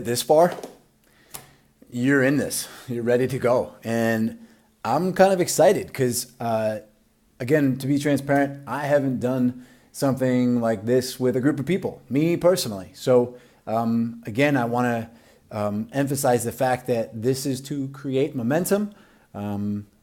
This far, you're in this. You're ready to go. And I'm kind of excited because, again, to be transparent, I haven't done something like this with a group of people, me personally. So, again, I want to emphasize the fact that this is to create momentum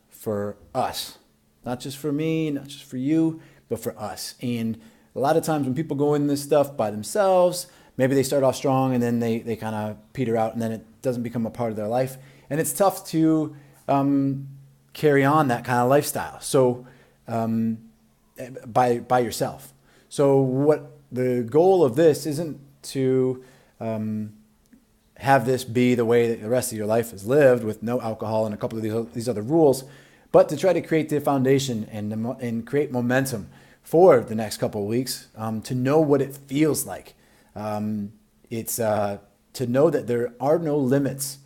for us, not just for me, not just for you, but for us. And a lot of times when people go in this stuff by themselves, maybe they start off strong and then they kind of peter out and then it doesn't become a part of their life. And it's tough to carry on that kind of lifestyle. So by yourself. So what the goal of this isn't to have this be the way that the rest of your life is lived with no alcohol and a couple of these other rules, but to try to create the foundation and create momentum for the next couple of weeks to know what it feels like. It's to know that there are no limits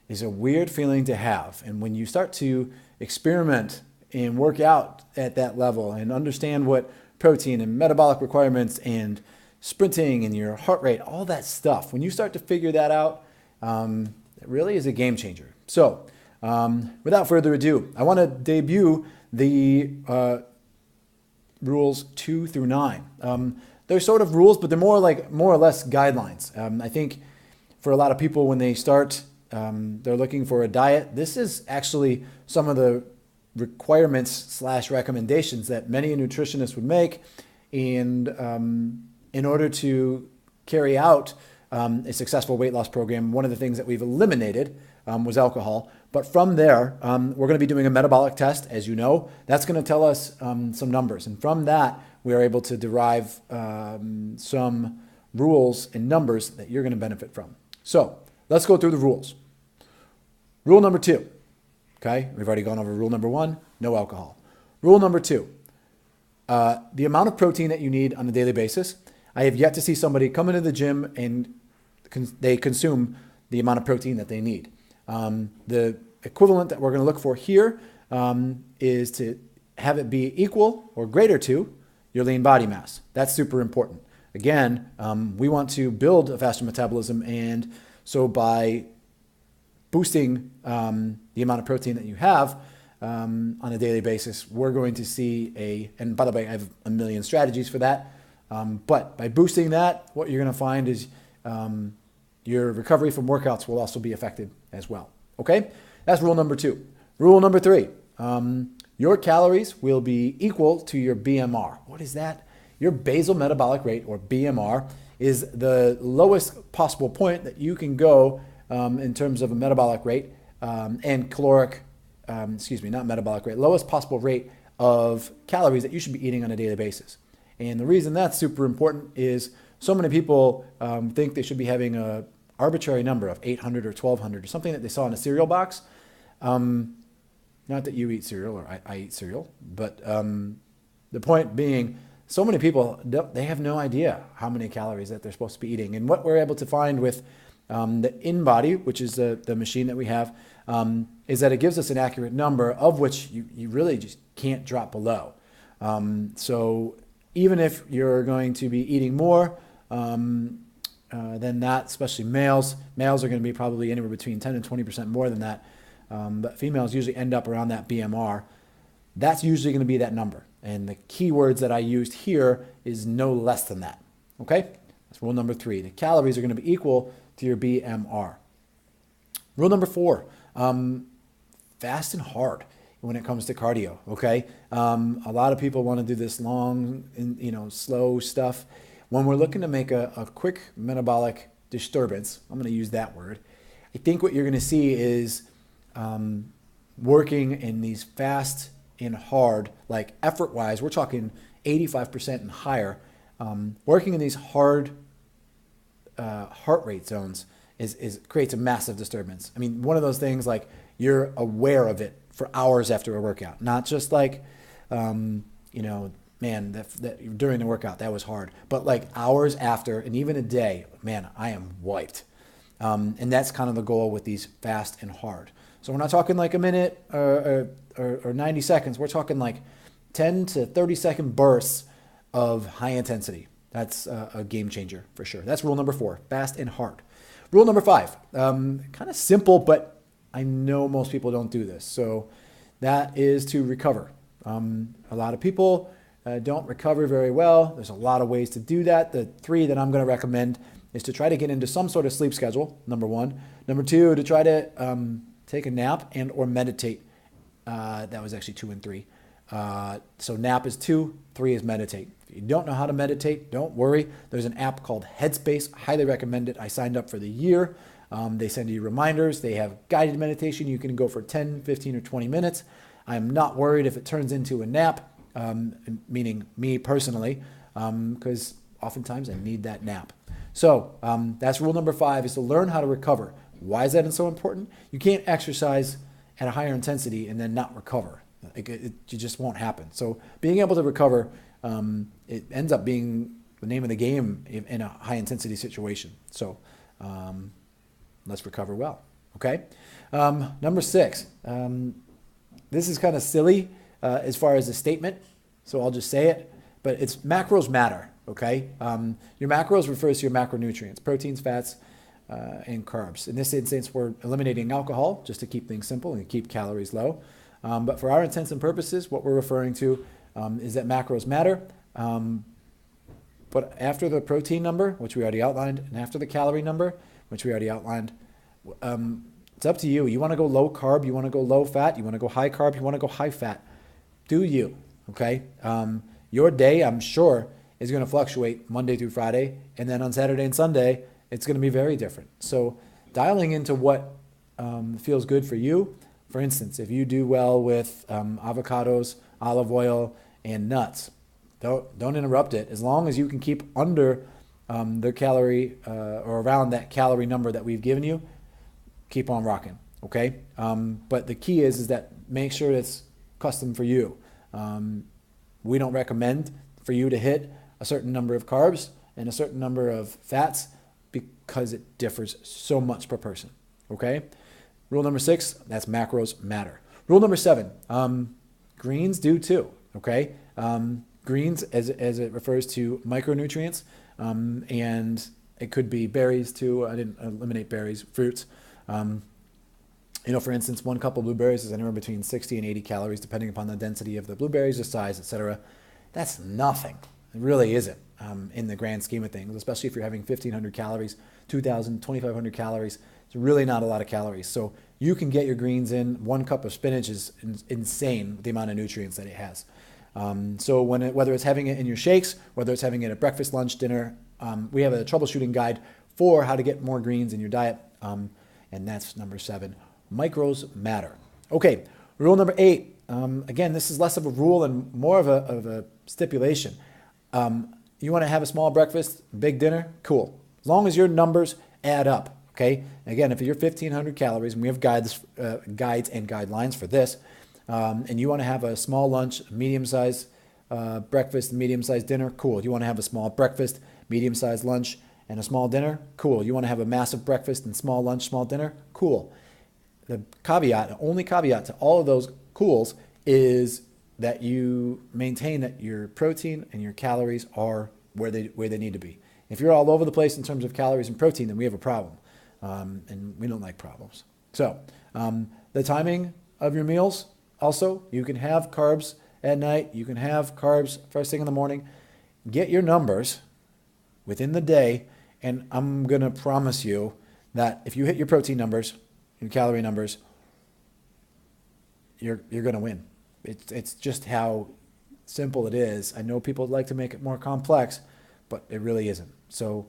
is a weird feeling to have. And when you start to experiment and work out at that level and understand what protein and metabolic requirements and sprinting and your heart rate, all that stuff, when you start to figure that out, it really is a game changer. So without further ado, I want to debut the rules 2 through 9. They're sort of rules, but they're more or less guidelines. I think for a lot of people when they start, they're looking for a diet. This is actually some of the requirements / recommendations that many nutritionists would make. And in order to carry out a successful weight loss program, one of the things that we've eliminated was alcohol. But from there, we're going to be doing a metabolic test, as you know. That's going to tell us some numbers. And from that, we are able to derive some rules and numbers that you're going to benefit from. So let's go through the rules. Rule number 2. Okay, we've already gone over rule number 1, no alcohol. Rule number 2, the amount of protein that you need on a daily basis. I have yet to see somebody come into the gym and they consume the amount of protein that they need. The equivalent that we're going to look for here is to have it be equal or greater to your lean body mass. That's super important. Again, we want to build a faster metabolism, and so by boosting the amount of protein that you have on a daily basis, we're going to see and by the way, I have a million strategies for that, but by boosting that, what you're going to find is your recovery from workouts will also be affected as well. Okay, that's rule number 2. Rule number 3, your calories will be equal to your BMR. What is that? Your basal metabolic rate, or BMR, is the lowest possible point that you can go in terms of a metabolic rate and caloric, not metabolic rate, lowest possible rate of calories that you should be eating on a daily basis. And the reason that's super important is so many people think they should be having a arbitrary number of 800 or 1200 or something that they saw in a cereal box. Not that you eat cereal or I eat cereal, but the point being, so many people, they have no idea how many calories that they're supposed to be eating. And what we're able to find with the InBody, which is the machine that we have, is that it gives us an accurate number of which you really just can't drop below. So even if you're going to be eating more than that, especially males are going to be probably anywhere between 10 and 20% more than that. But females usually end up around that BMR. That's usually going to be that number. And the key words that I used here is no less than that. Okay? That's rule number 3. The calories are going to be equal to your BMR. Rule number 4, fast and hard when it comes to cardio. Okay? A lot of people want to do this long, slow stuff. When we're looking to make a quick metabolic disturbance, I'm going to use that word, I think what you're going to see is working in these fast and hard, like effort-wise, we're talking 85% and higher. Working in these hard heart rate zones creates a massive disturbance. I mean, one of those things like you're aware of it for hours after a workout, not just like, man, that during the workout that was hard, but like hours after and even a day, man, I am wiped. And that's kind of the goal with these fast and hard. So we're not talking like a minute or 90 seconds. We're talking like 10 to 30 second bursts of high intensity. That's a game changer for sure. That's rule number 4, fast and hard. Rule number 5, kind of simple, but I know most people don't do this. So that is to recover. A lot of people don't recover very well. There's a lot of ways to do that. The 3 that I'm going to recommend is to try to get into some sort of sleep schedule, number 1. Number 2, to try to take a nap and or meditate. That was actually 2 and 3. So nap is 2, 3 is meditate. If you don't know how to meditate, don't worry. There's an app called Headspace. Highly recommend it. I signed up for the year. They send you reminders. They have guided meditation. You can go for 10, 15, or 20 minutes. I'm not worried if it turns into a nap, meaning me personally, because oftentimes I need that nap. So that's rule number 5, is to learn how to recover. Why is that so important? You can't exercise at a higher intensity and then not recover. It just won't happen. So being able to recover, it ends up being the name of the game in a high intensity situation. So let's recover well. Okay. Number 6. This is kind of silly as far as a statement, so I'll just say it. But it's macros matter. Okay. Your macros refers to your macronutrients: proteins, fats, and carbs. In this instance, we're eliminating alcohol just to keep things simple and keep calories low. But for our intents and purposes, what we're referring to is that macros matter. But after the protein number, which we already outlined, and after the calorie number, which we already outlined, it's up to you. You want to go low carb, you want to go low fat, you want to go high carb, you want to go high fat. Do you, okay? Your day, I'm sure, is going to fluctuate Monday through Friday, and then on Saturday and Sunday, it's going to be very different. So dialing into what feels good for you. For instance, if you do well with avocados, olive oil, and nuts, don't interrupt it. As long as you can keep under the calorie or around that calorie number that we've given you, keep on rocking, okay? But the key is that make sure it's custom for you. We don't recommend for you to hit a certain number of carbs and a certain number of fats because it differs so much per person, okay? Rule number 6, that's macros matter. Rule number 7, greens do too, okay? Greens, as it refers to micronutrients, and it could be berries too. I didn't eliminate berries, fruits. For instance, 1 cup of blueberries is anywhere between 60 and 80 calories, depending upon the density of the blueberries, the size, etc. That's nothing. It really isn't in the grand scheme of things, especially if you're having 1,500 calories, 2,000, 2,500 calories. It's really not a lot of calories. So you can get your greens in. 1 cup of spinach is insane, the amount of nutrients that it has. So whether it's having it in your shakes, whether it's having it at breakfast, lunch, dinner, we have a troubleshooting guide for how to get more greens in your diet. And that's number 7. Macros matter. Okay, rule number 8. Again, this is less of a rule and more of a stipulation. You want to have a small breakfast, big dinner? Cool. As long as your numbers add up. Okay. Again, if you're 1,500 calories, and we have guides and guidelines for this, and you want to have a small lunch, medium-sized breakfast, medium-sized dinner, cool. You want to have a small breakfast, medium-sized lunch, and a small dinner, cool. You want to have a massive breakfast and small lunch, small dinner, cool. The only caveat to all of those cools is that you maintain that your protein and your calories are where they need to be. If you're all over the place in terms of calories and protein, then we have a problem. And we don't like problems. So the timing of your meals, also, you can have carbs at night. You can have carbs first thing in the morning. Get your numbers within the day, and I'm going to promise you that if you hit your protein numbers, your calorie numbers, you're going to win. It's just how simple it is. I know people like to make it more complex, but it really isn't. So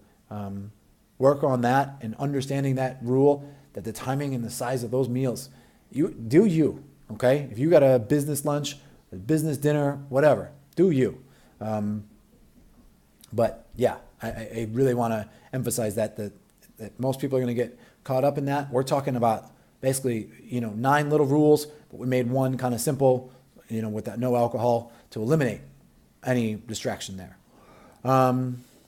work on that and understanding that rule, that the timing and the size of those meals, you, okay? If you got a business lunch, a business dinner, whatever, do you. But yeah, I really want to emphasize that most people are going to get caught up in that. We're talking about basically, 9 little rules, but we made one kind of simple, with that no alcohol to eliminate any distraction there.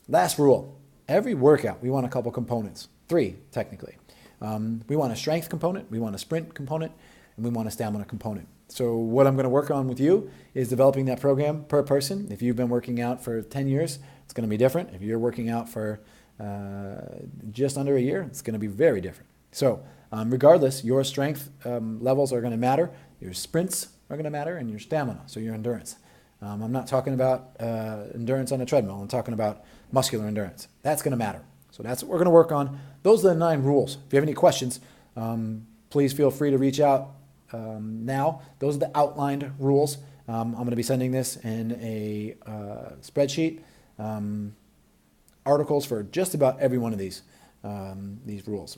Last rule, every workout, we want a couple components, 3 technically. We want a strength component, we want a sprint component, and we want a stamina component. So what I'm going to work on with you is developing that program per person. If you've been working out for 10 years, it's going to be different. If you're working out for just under a year, it's going to be very different. So regardless, your strength levels are going to matter, your sprints are going to matter, and your stamina, so your endurance. I'm not talking about endurance on a treadmill. I'm talking about muscular endurance. That's going to matter. So that's what we're going to work on. Those are the 9 rules. If you have any questions, please feel free to reach out now. Those are the outlined rules. I'm going to be sending this in a spreadsheet, articles for just about every one of these rules.